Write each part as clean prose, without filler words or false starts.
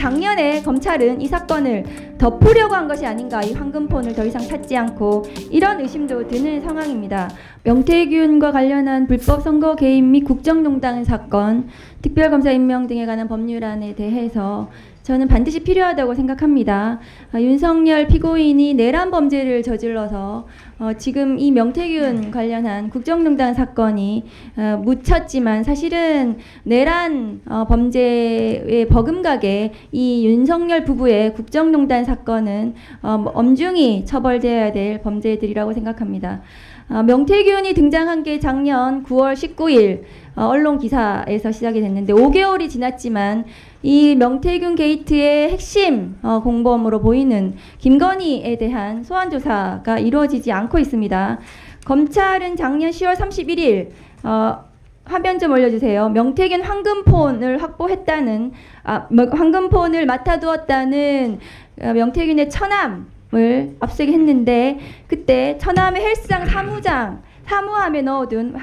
작년에 검찰은 이 사건을 덮으려고 한 것이 아닌가, 이 황금폰을 더 이상 찾지 않고, 이런 의심도 드는 상황입니다. 명태균과 관련한 불법 선거 개입 및 국정농단 사건, 특별검사 임명 등에 관한 법률안에 대해서 저는 반드시 필요하다고 생각합니다. 윤석열 피고인이 내란 범죄를 저질러서 지금 이 명태균 관련한 국정농단 사건이 묻혔지만 사실은 내란 범죄에 버금가게 이 윤석열 부부의 국정농단 사건은 엄중히 처벌되어야 될 범죄들이라고 생각합니다. 명태균이 등장한 게 작년 9월 19일 언론 기사에서 시작이 됐는데 5개월이 지났지만 이 명태균 게이트의 핵심 공범으로 보이는 김건희에 대한 소환 조사가 이루어지지 않고 있습니다. 검찰은 작년 10월 31일 화면 좀 올려주세요. 명태균 황금폰을 확보했다는 황금폰을 맡아두었다는 명태균의 처남을 압수하게 했는데 그때 처남의 헬스장 사무함에 넣어둔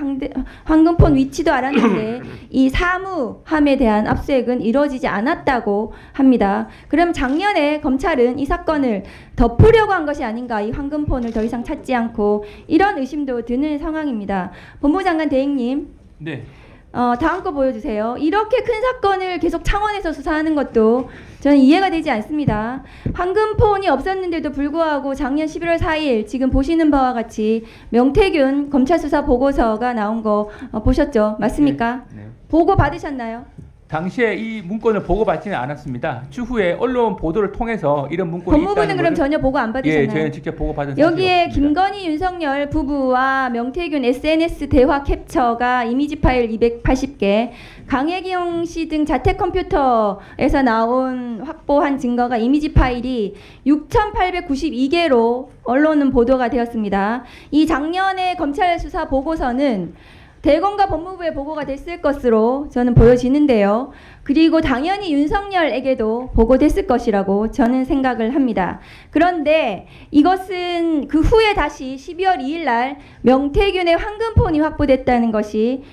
황금폰 위치도 알았는데 이 사무함에 대한 압수액은 이루어지지 않았다고 합니다. 그럼 작년에 검찰은 이 사건을 덮으려고 한 것이 아닌가, 이 황금폰을 더 이상 찾지 않고, 이런 의심도 드는 상황입니다. 법무장관 대행님. 네. 다음 거 보여주세요. 이렇게 큰 사건을 계속 창원에서 수사하는 것도 저는 이해가 되지 않습니다. 황금폰이 없었는데도 불구하고 작년 11월 4일 지금 보시는 바와 같이 명태균 검찰 수사 보고서가 나온 거 보셨죠? 맞습니까? 네. 보고 받으셨나요? 당시에 이 문건을 보고받지는 않았습니다. 추후에 언론 보도를 통해서 이런 문건이 법무부는 있다는 그럼 것을- 전혀 보고 안 받으셨나요? 예, 저희는 직접 보고받은 사실이 여기에 없습니다. 김건희, 윤석열 부부와 명태균 SNS 대화 캡처가 이미지 파일 280개, 강혜경 씨 등 자택 컴퓨터에서 나온 확보한 증거가 이미지 파일이 6,892개로 언론은 보도가 되었습니다. 이 작년에 검찰 수사 보고서는 대검과 법무부에 보고가 됐을 것으로 저는 보여지는데요. 그리고 당연히 윤석열에게도 보고됐을 것이라고 저는 생각을 합니다. 그런데 이것은 그 후에 다시 12월 2일 날 명태균의 황금폰이 확보됐다는 것이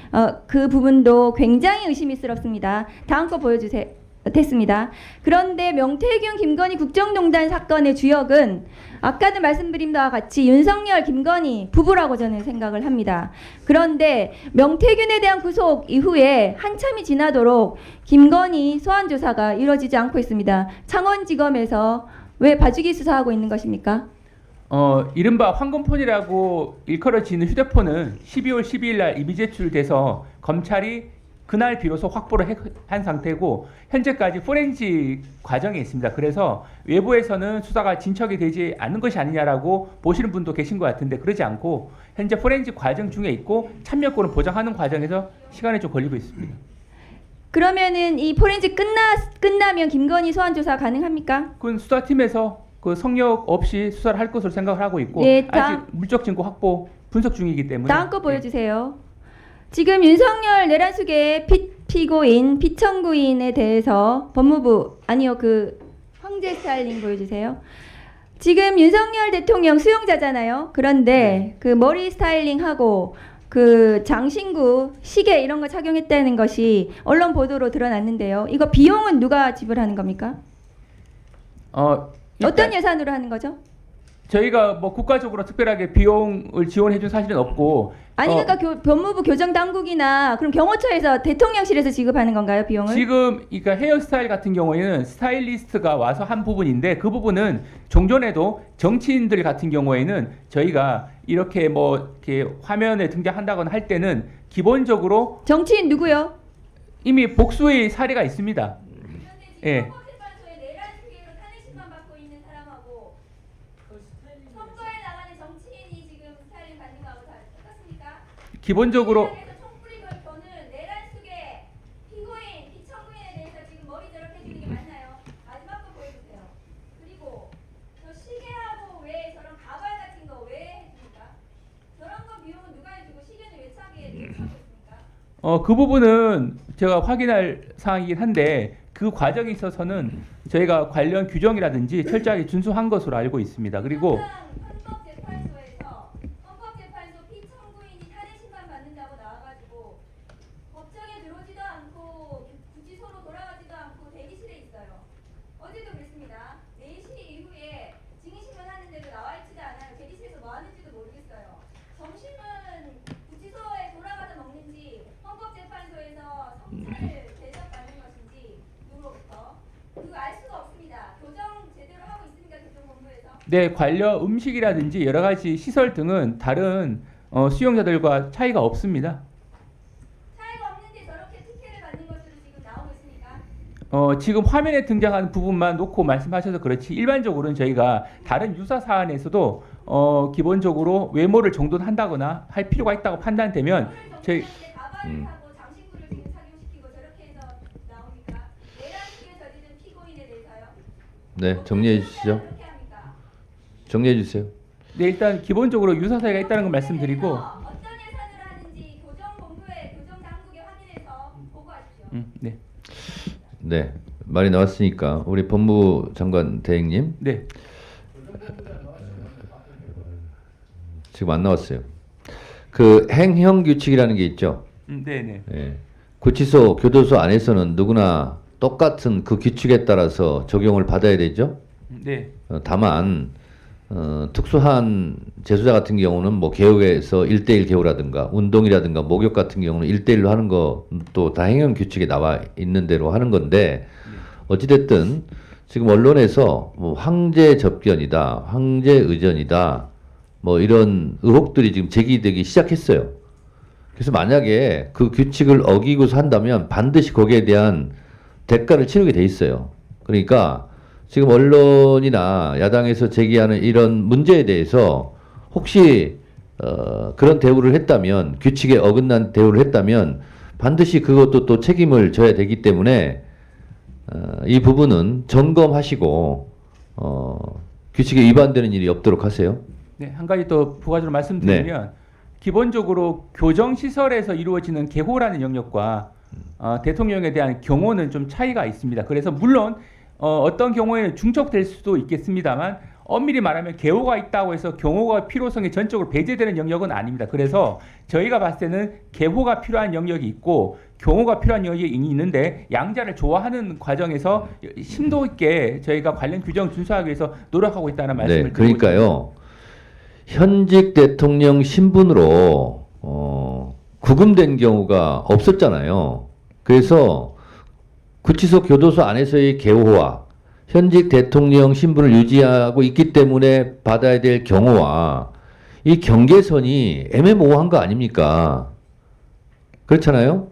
그 부분도 굉장히 의심스럽습니다. 다음 거 보여주세요. 됐습니다. 그런데 명태균 김건희 국정농단 사건의 주역은 아까도 말씀드린 바와 같이 윤석열 김건희 부부라고 저는 생각을 합니다. 그런데 명태균에 대한 구속 이후에 한참이 지나도록 김건희 소환 조사가 이루어지지 않고 있습니다. 창원지검에서 왜 봐주기 수사하고 있는 것입니까? 이른바 황금폰이라고 일컬어지는 휴대폰은 12월 12일 날 이미 제출돼서 검찰이 그날 비로소 확보를 한 상태고 현재까지 포렌식 과정에 있습니다. 그래서 외부에서는 수사가 진척이 되지 않는 것이 아니냐라고 보시는 분도 계신 것 같은데 그러지 않고 현재 포렌식 과정 중에 있고 참여권을 보장하는 과정에서 시간이 좀 걸리고 있습니다. 그러면은 이 포렌식 끝나면 김건희 소환 조사 가능합니까? 그건 수사팀에서 그 성역 없이 수사를 할 것으로 생각을 하고 있고 네, 아직 물적 증거 확보 분석 중이기 때문에 다음 거 보여주세요. 지금 윤석열 내란 수계 피고인 피청구인에 대해서 법무부 그 황제 스타일링 보여주세요. 지금 윤석열 대통령 수용자잖아요. 그런데 그 머리 스타일링하고 그 장신구 시계 이런 거 착용했다는 것이 언론 보도로 드러났는데요. 이거 비용은 누가 지불하는 겁니까? 어떤 예산으로 하는 거죠? 저희가 뭐 국가적으로 특별하게 비용을 지원해 준 사실은 없고 아니 그러니까 법무부 교정당국이나 그럼 경호처에서 대통령실에서 지급하는 건가요, 비용을? 지금 그러니까 헤어스타일 같은 경우에는 스타일리스트가 와서 한 부분인데 그 부분은 종전에도 정치인들 같은 경우에는 저희가 이렇게 뭐 이렇게 화면에 등장한다거나 할 때는 기본적으로 정치인 누구요? 이미 복수의 사례가 있습니다. 예. 기본적으로 그 부분은 제가 확인할 사항이긴 한데 그 과정에 있어서는 저희가 관련 규정이라든지 철저하게 준수한 것으로 알고 있습니다. 그리고 어제도 그랬습니다. 4시 이후에 증인신문 하는데도 나와 있지도 않아요. 대기실에서 뭐 하는지도 모르겠어요. 점심은 구치소에 돌아가서 먹는지 헌법재판소에서 성찰을 대접받는 것인지 누구로부터 그거 알 수가 없습니다. 교정 제대로 하고 있습니까? 교정본부에서? 네, 관련 음식이라든지 여러 가지 시설 등은 다른 수용자들과 차이가 없습니다. 차이가 없는데 저렇게 특혜를 받는 것으로 지금 나오고 있습니까? 지금 화면에 등장하는 부분만 놓고 말씀하셔서 그렇지 일반적으로는 저희가 다른 유사 사안에서도 기본적으로 외모를 정돈한다거나 할 필요가 있다고 판단되면 저희 가발을 타고 장신구를 지금 착용시키고 저렇게 해서 나옵니까? 내란식에 저지른 피고인에 대해서요? 네, 정리해 주시죠. 그렇게 합니까? 정리해 주세요. 네, 일단 기본적으로 유사 사유가 있다는 걸 말씀드리고 어떤 예산을 하는지 교정본부에 교정당국에 확인해서 보고하십시오. 네, 네, 말이 나왔으니까 우리 법무부 장관 대행님 네, 지금 안 나왔어요. 그 행형 규칙이라는 게 있죠. 네, 네. 예. 구치소, 교도소 안에서는 누구나 똑같은 그 규칙에 따라서 적용을 받아야 되죠. 네, 다만 특수한 재수자 같은 경우는 뭐 개혁에서 1대1 개호라든가 운동이라든가 목욕 같은 경우는 1대1로 하는 것도 다 행정 규칙에 나와 있는 대로 하는 건데 어찌됐든 지금 언론에서 뭐 황제 접견이다, 황제 의전이다 뭐 이런 의혹들이 지금 제기되기 시작했어요. 그래서 만약에 그 규칙을 어기고서 한다면 반드시 거기에 대한 대가를 치르게 돼 있어요. 그러니까 지금 언론이나 야당에서 제기하는 이런 문제에 대해서 혹시 그런 대우를 했다면 규칙에 어긋난 대우를 했다면 반드시 그것도 또 책임을 져야 되기 때문에 이 부분은 점검하시고 규칙에 위반되는 일이 없도록 하세요. 네, 한 가지 또 부가적으로 말씀드리면 기본적으로 교정시설에서 이루어지는 개호라는 영역과 대통령에 대한 경호는 좀 차이가 있습니다. 그래서 물론 어떤 경우에는 중첩될 수도 있겠습니다만 엄밀히 말하면 개호가 있다고 해서 경호가 필요성이 전적으로 배제되는 영역은 아닙니다. 그래서 저희가 봤을 때는 개호가 필요한 영역이 있고 경호가 필요한 영역이 있는데 양자를 조화하는 과정에서 심도 있게 저희가 관련 규정 준수하기 위해서 노력하고 있다는 말씀을 네, 드리고 그러니까요. 현직 대통령 신분으로 구금된 경우가 없었잖아요. 그래서 구치소 교도소 안에서의 개호와 현직 대통령 신분을 유지하고 있기 때문에 받아야 될 경호와 이 경계선이 애매모호한 거 아닙니까? 그렇잖아요?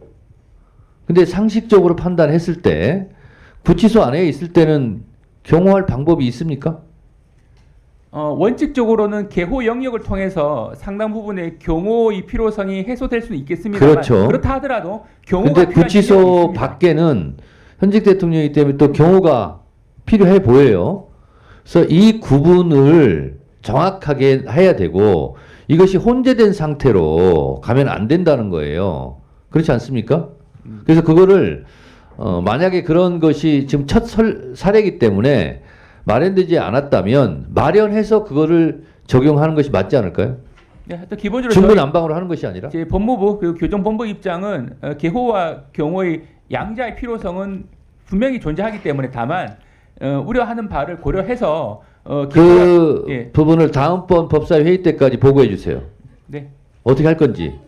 근데 상식적으로 판단했을 때 구치소 안에 있을 때는 경호할 방법이 있습니까? 원칙적으로는 개호 영역을 통해서 상당 부분의 경호의 필요성이 해소될 수는 있겠습니다만 그렇죠. 그렇다 하더라도 경호가 근데 필요한 구치소 영역이 있습니다. 밖에는 현직 대통령이기 때문에 또 경호가 필요해 보여요. 그래서 이 구분을 정확하게 해야 되고 이것이 혼재된 상태로 가면 안 된다는 거예요. 그렇지 않습니까? 그래서 그거를 만약에 그런 것이 지금 첫 사례이기 때문에 마련되지 않았다면 마련해서 그거를 적용하는 것이 맞지 않을까요? 네, 또 기본적으로 중구난방으로 하는 것이 아니라. 제 법무부 그리고 교정본부 입장은 개호와 경호의 양자의 필요성은 분명히 존재하기 때문에 다만 우려하는 바를 고려해서 그 예. 부분을 다음번 법사위 회의 때까지 보고해 주세요. 네. 어떻게 할 건지.